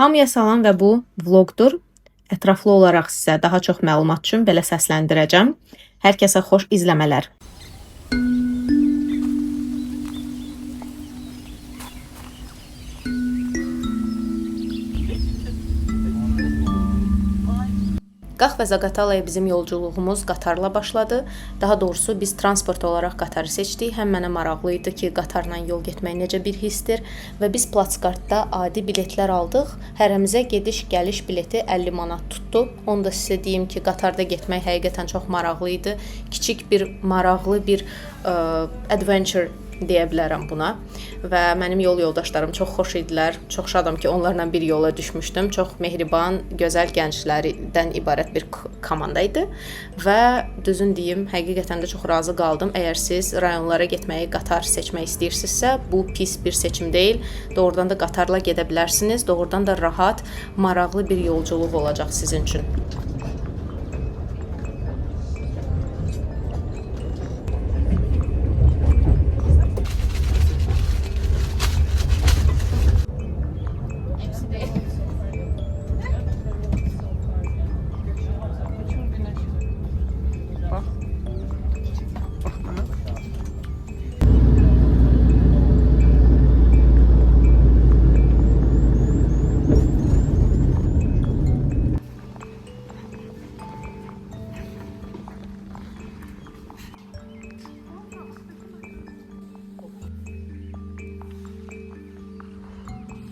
Hamıya salam və bu vloqdur. Ətraflı olaraq sizə daha çox məlumat üçün belə səsləndirəcəm. Hər kəsə xoş izləmələr. Qax və Zaqatalaya bizim yolculuğumuz qatarla başladı. Daha doğrusu biz transport olaraq qatarı seçdik. Həm mənə maraqlı idi ki, qatarla yol getmək necə bir hissdir və biz Platskartda adi biletlər aldıq. Hərəmizə gediş-gəliş bileti 50 manat tutdu. Onu da sizə deyim ki, qatarda getmək həqiqətən çox maraqlı idi. Kiçik bir maraqlı bir adventure deyə bilərəm buna. Və mənim yol yoldaşlarım çox xoş idilər. Çox şadam ki, onlarla bir yola düşmüşdüm. Çox mehriban, gözəl gənclərdən ibarət bir komanda idi və düzün deyim, həqiqətən də çox razı qaldım. Əgər siz rayonlara getməyi, qatar seçmək istəyirsinizsə, bu pis bir seçim deyil. Doğrudan da qatarla gedə bilərsiniz. Doğrudan da rahat, maraqlı bir yolculuq olacaq sizin üçün.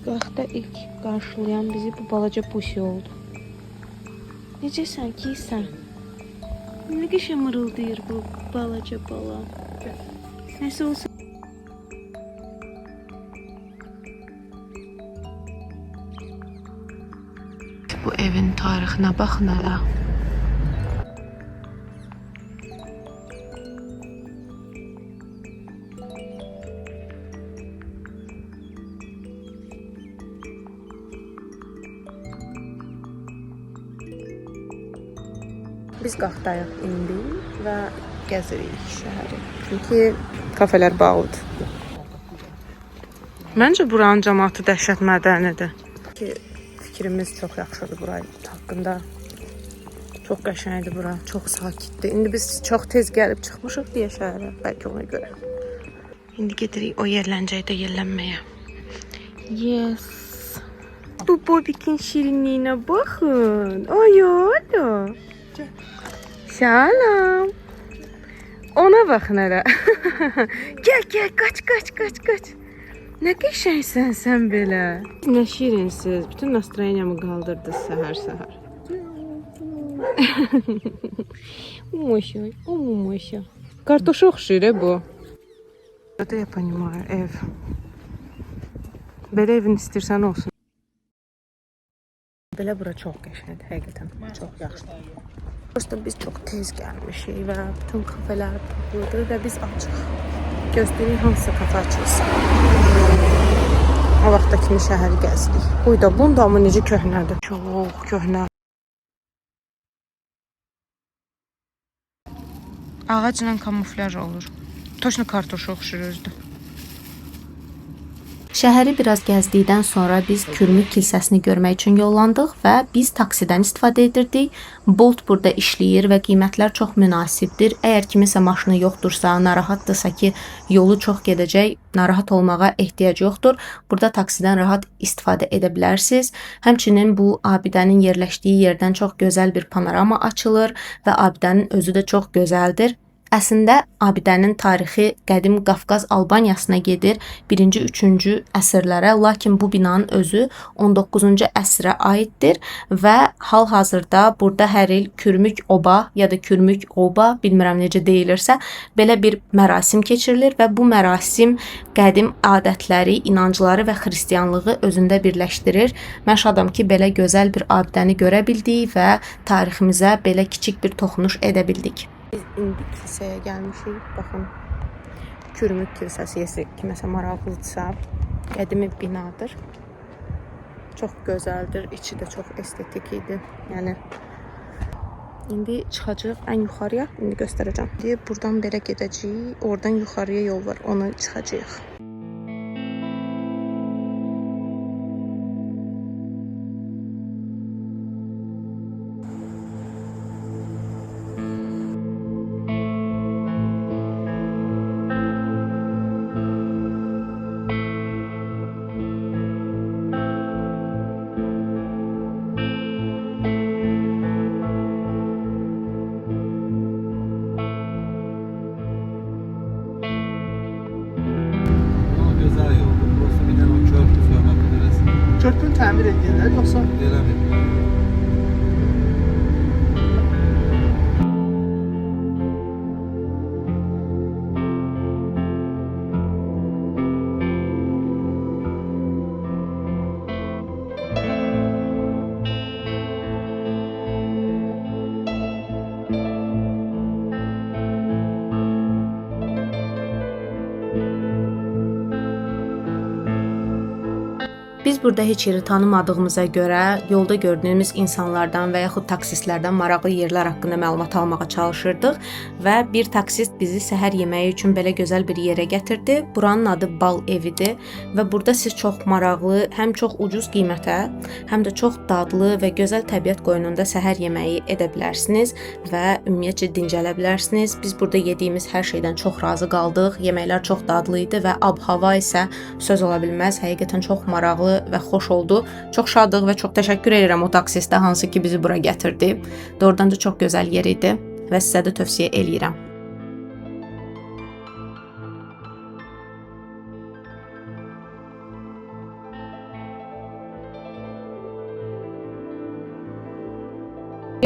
Qaxda ilk qarşılayan bizi bu balaca pusi oldu. Necəsən ki sən? Nə qəşəng mırıldayır bu balaca bala. Nəsə olsun. Bu evin tarixinə baxın hələ. Biz Qaxdayıq indi və gəzirik şəhəri. Çünki kafelər bağlıdır. Məncə buranın cəmaatı dəhşət mədənidir. Fikrimiz çox yaxşıdır burayı haqqında. Çox qəşəngdir bura, çox sakitdir. İndi biz çox tez gəlib çıxmışıq deyə şəhərə, bəlkə ona görə. İndi gedirik o yerləncəkdə yellənməyə. Yes. Bu Bobikin şirinliyinə baxın. Ay oğlum. Salam. Ona baxın hələ. Gəl, qaç. Nə qəşəngsən sən belə. Nə şirinsiz. Bütün nastroyeniyamı qaldırdı səhər. Moşa. Kartoşa oxşuyur bu. Burada ya понимаю, ev. Belə evin istəyirsən olsun. Belə bura çox qəşəngdir, həqiqətən. Çox yaxşıdır. Prosta biz çox tez gəlmişik və bütün kafelər bağlıdır və biz açıq. Gözləyirik hansı kafe açılsın. O vaxtda kimi şəhəri gəzdik. Buyda, bunun da amma necə köhnədir. Çox köhnə. Ağacla kamuflaj olur. Toşna kartoşa oxşur özdə. Şəhəri biraz gəzdikdən sonra biz Kürmük kilsəsini görmək üçün yollandıq və biz taksidən istifadə edirdik. Bolt burada işləyir və qiymətlər çox münasibdir. Əgər kiminsə maşını yoxdursa, narahatdırsa ki, yolu çox gedəcək, narahat olmağa ehtiyac yoxdur. Burada taksidən rahat istifadə edə bilərsiniz. Həmçinin bu abidənin yerləşdiyi yerdən çox gözəl bir panorama açılır və abidənin özü də çox gözəldir. Əslində, abidənin tarixi qədim Qafqaz Albaniyasına gedir 1-ci, 3-cü əsrlərə, lakin bu binanın özü 19-cu əsrə aiddir və hal-hazırda burada hər il Kürmük Oba ya da Kürmük Oba, bilmirəm necə deyilirsə, belə bir mərasim keçirilir və bu mərasim qədim adətləri, inancları və xristianlığı özündə birləşdirir. Mən şadam ki, belə gözəl bir abidəni görə bildik və tariximizə belə kiçik bir toxunuş edə bildik. Biz indi kilsəyə gəlmişik. Baxın, Kürmük kilsəsi kiməsə maraqlıdırsa, qədimi binadır. Çox gözəldir, içi də çox estetik idi. Yəni indi çıxacağıq ən yuxarıya, indi göstərəcəm. Buradan belə gedəcəyik, oradan yuxarıya yol var, ona çıxacağıq. Yolları təmir edirlər, yoxsa? Eləmir. Biz burada heç yeri tanımadığımıza görə yolda gördüyümüz insanlardan və yaxud taksistlərdən maraqlı yerlər haqqında məlumat almağa çalışırdıq və bir taksist bizi səhər yeməyi üçün belə gözəl bir yerə gətirdi. Buranın adı Bal evidir və burada siz çox maraqlı, həm çox ucuz qiymətə, həm də çox dadlı və gözəl təbiət qoynunda səhər yeməyi edə bilərsiniz və ümumiyyətcə dincələ bilərsiniz. Biz burada yediyimiz hər şeydən çox razı qaldıq. Yeməklər çox dadlı idi və ab-hava isə söz ola bilməz. Həqiqətən çox maraqlı və xoş oldu. Çox şadıq və çox təşəkkür edirəm o taksistə, hansı ki bizi bura gətirdi. Doğrudan da çox gözəl yer idi və sizə də tövsiyə eləyirəm.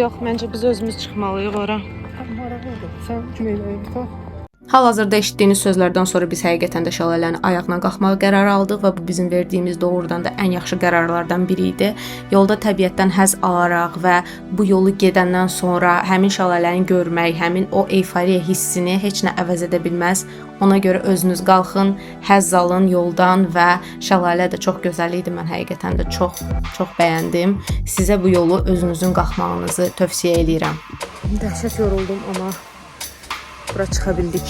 Yox, məncə biz özümüz çıxmalıyıq ora. Maraqlıdır. Sən kim eləyir? Hal-hazırda eşitdiyiniz sözlərdən sonra biz həqiqətən də şəlalənin ayağına qalxmağa qərar aldıq və bu bizim verdiyimiz doğrudan da ən yaxşı qərarlardan biri idi. Yolda təbiətdən həzz alaraq və bu yolu gedəndən sonra həmin şəlaləni görmək, həmin o eyforiya hissini heç nə əvəz edə bilməz. Ona görə özünüz qalxın, həzz alın yoldan və şəlalə də çox gözəl idi. Mən həqiqətən də çox bəyəndim. Sizə bu yolu özünüzün qalxmağınızı tövsiyə eləyirəm. Dəhşət yoruldum, amma bura çıxa bildik.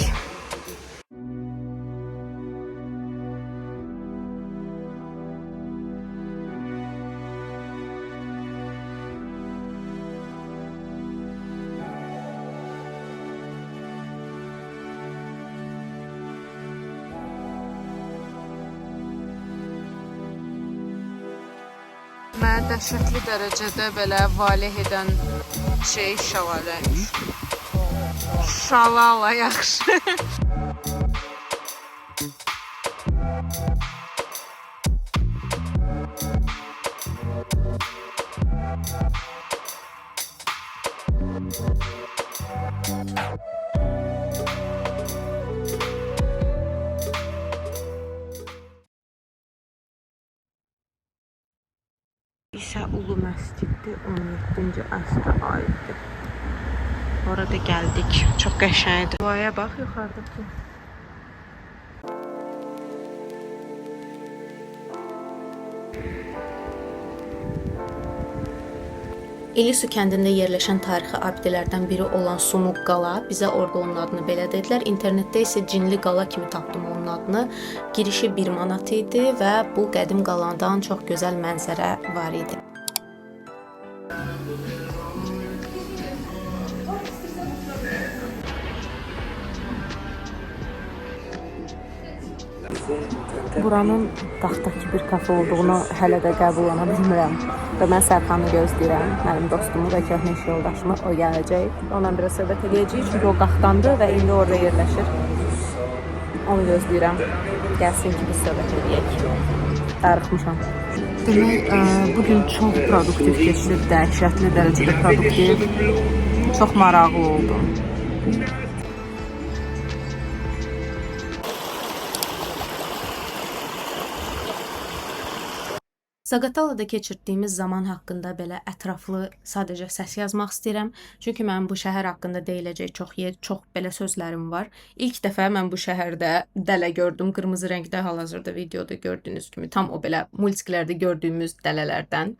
Mənə dəhşətli dərəcədə belə valeh edən şey şəlaləymiş. Şalala yaxşı. İsa Ulu Məsciddir, 17-ci əsrə aiddir. Orada gəldik. Çox qəşəngdir. Duaya bax yuxarıdakı. İlisu kəndində yerləşən tarixi abidələrdən biri olan Sumuq qala, bizə orada onun adını belə dedilər. İnternetdə isə Cinli qala kimi tapdım onun adını. Girişi 1 manat idi və bu qədim qalandan çox gözəl mənzərə var idi. Buranın daxdakı bir kafe olduğunu hələ də qəbullana bilmirəm və mən Sərxanı gözləyirəm, mənim dostumu və köhnə iş yoldaşımı, o gələcək. Onunla biraz söhbət edəcəyik, çünki o qaxdandı və indi orada yerləşir. Onu gözləyirəm, gəlsin ki, biz söhbət edəyək. Darıxmışam. Demək, bugün çox produktiv keçdi, dəhşətli dərəcədə produktiv, çox maraqlı oldu. Zaqatalada keçirdiyimiz zaman haqqında belə ətraflı sadəcə səs yazmaq istəyirəm. Çünki mən bu şəhər haqqında deyiləcək çox belə sözlərim var. İlk dəfə mən bu şəhərdə dələ gördüm. Qırmızı rəngdə hal-hazırda videoda gördüyünüz kimi tam o belə multiklərdə gördüyümüz dələlərdən.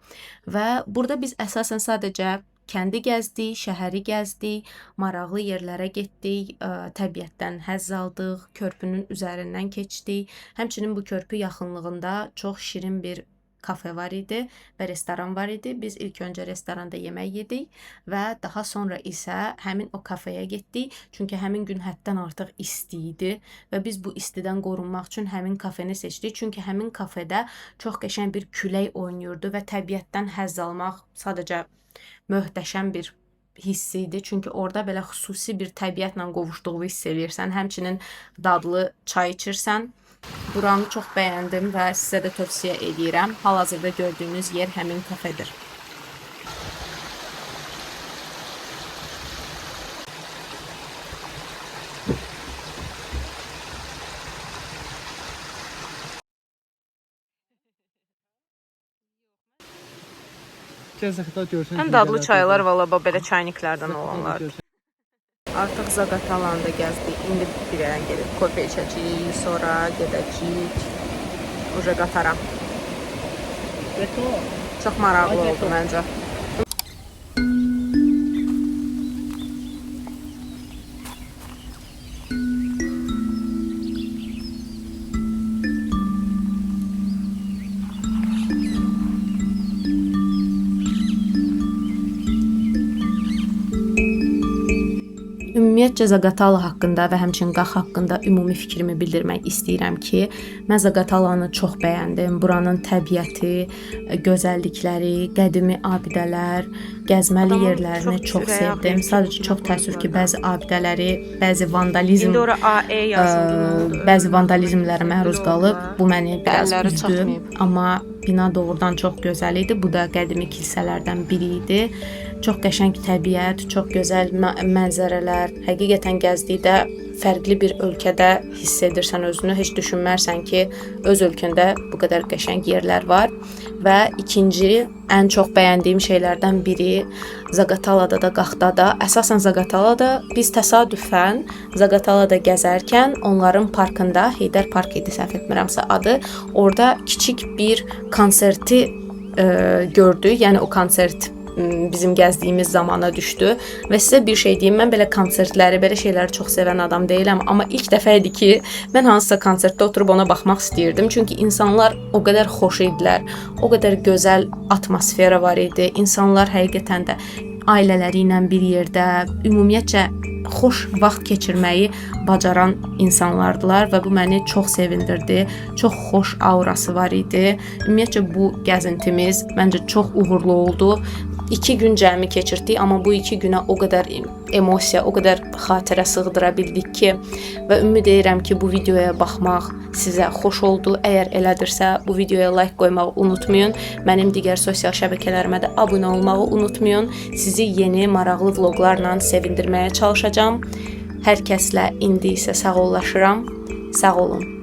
Və burada biz əsasən sadəcə kəndi gəzdik, şəhəri gəzdik, maraqlı yerlərə getdik, təbiətdən həzz aldıq, körpünün üzərindən keçdik. Həmçinin bu körpü yaxınlığında çox şirin bir kafe var idi və restoran var idi. Biz ilk öncə restoranda yemək yedik və daha sonra isə həmin o kafeyə getdik. Çünki həmin gün həddən artıq isti idi və biz bu istidən qorunmaq üçün həmin kafeni seçdik. Çünki həmin kafedə çox qəşəng bir külək oynayırdı və təbiətdən həzz almaq sadəcə möhtəşəm bir hiss idi. Çünki orada belə xüsusi bir təbiətlə qovuşduğunu hiss edirsən. Həmçinin dadlı çay içirsən Buranı çox bəyəndim və sizə də tövsiyə edirəm. Hal-hazırda gördüyünüz yer həmin kafedir. Gəzəkdə görsən. Ən dadlı çaylar valla belə çayniklərdən olanlardır. Artıq Zaqatalanda gəzdik. İndi bir yerə gedib kofe içəcəyik, sonra gedəcəyik uca qatara. Çox maraqlı oldu məncə. Ümumiyyətcə Zaqatala haqqında və həmçinin Qax haqqında ümumi fikrimi bildirmək istəyirəm ki, mən Zaqatalanı çox bəyəndim. Buranın təbiəti, gözəllikləri, qədimi abidələr, gəzməli yerlərini çox sevdim. Sadəcə çox təəssüf ki, bəzi abidələri, bəzi vandalizmlərə məruz qalıb. Bu məni biraz üzdü, amma bina doğrudan çox gözəl idi. Bu da qədimi kilsələrdən biri idi. Çox qəşəng təbiət, çox gözəl mənzərələr. Həqiqətən gəzdikdə fərqli bir ölkədə hiss edirsən özünü. Heç düşünmərsən ki, öz ölkəndə bu qədər qəşəng yerlər var. Və ikinci, ən çox bəyəndiyim şeylərdən biri Zaqatalada da, Qaxda da, əsasən Zaqatalada biz təsadüfən Zaqatalada gəzərkən onların parkında, Heydər Park idi səhv etmirəmsə adı, orada kiçik bir konserti gördük. Yəni o konsert bizim gəzdiyimiz zamana düşdü və sizə bir şey deyim, mən belə konsertləri, belə şeyləri çox sevən adam deyiləm, amma ilk dəfə idi ki, mən hansısa konsertdə oturub ona baxmaq istəyirdim, çünki insanlar o qədər xoş idilər, o qədər gözəl atmosfera var idi, insanlar həqiqətən də ailələri ilə bir yerdə, ümumiyyətcə xoş vaxt keçirməyi bacaran insanlardılar və bu məni çox sevindirdi. Çox xoş aurası var idi. Ümumiyyətcə bu gəzintimiz məncə çox uğurlu oldu. 2 gün cəmi keçirdik, amma bu 2 günə o qədər emosiya, o qədər xatirə sığdıra bildik ki, və ümid edirəm ki, bu videoya baxmaq sizə xoş oldu. Əgər elədirsə, bu videoya like qoymağı unutmayın. Mənim digər sosial şəbəkələrimə də abunə olmağı unutmayın. Sizi yeni, maraqlı vloqlarla sevindirməyə çalışacağam. Hər kəslə indi isə sağollaşıram. Sağ olun.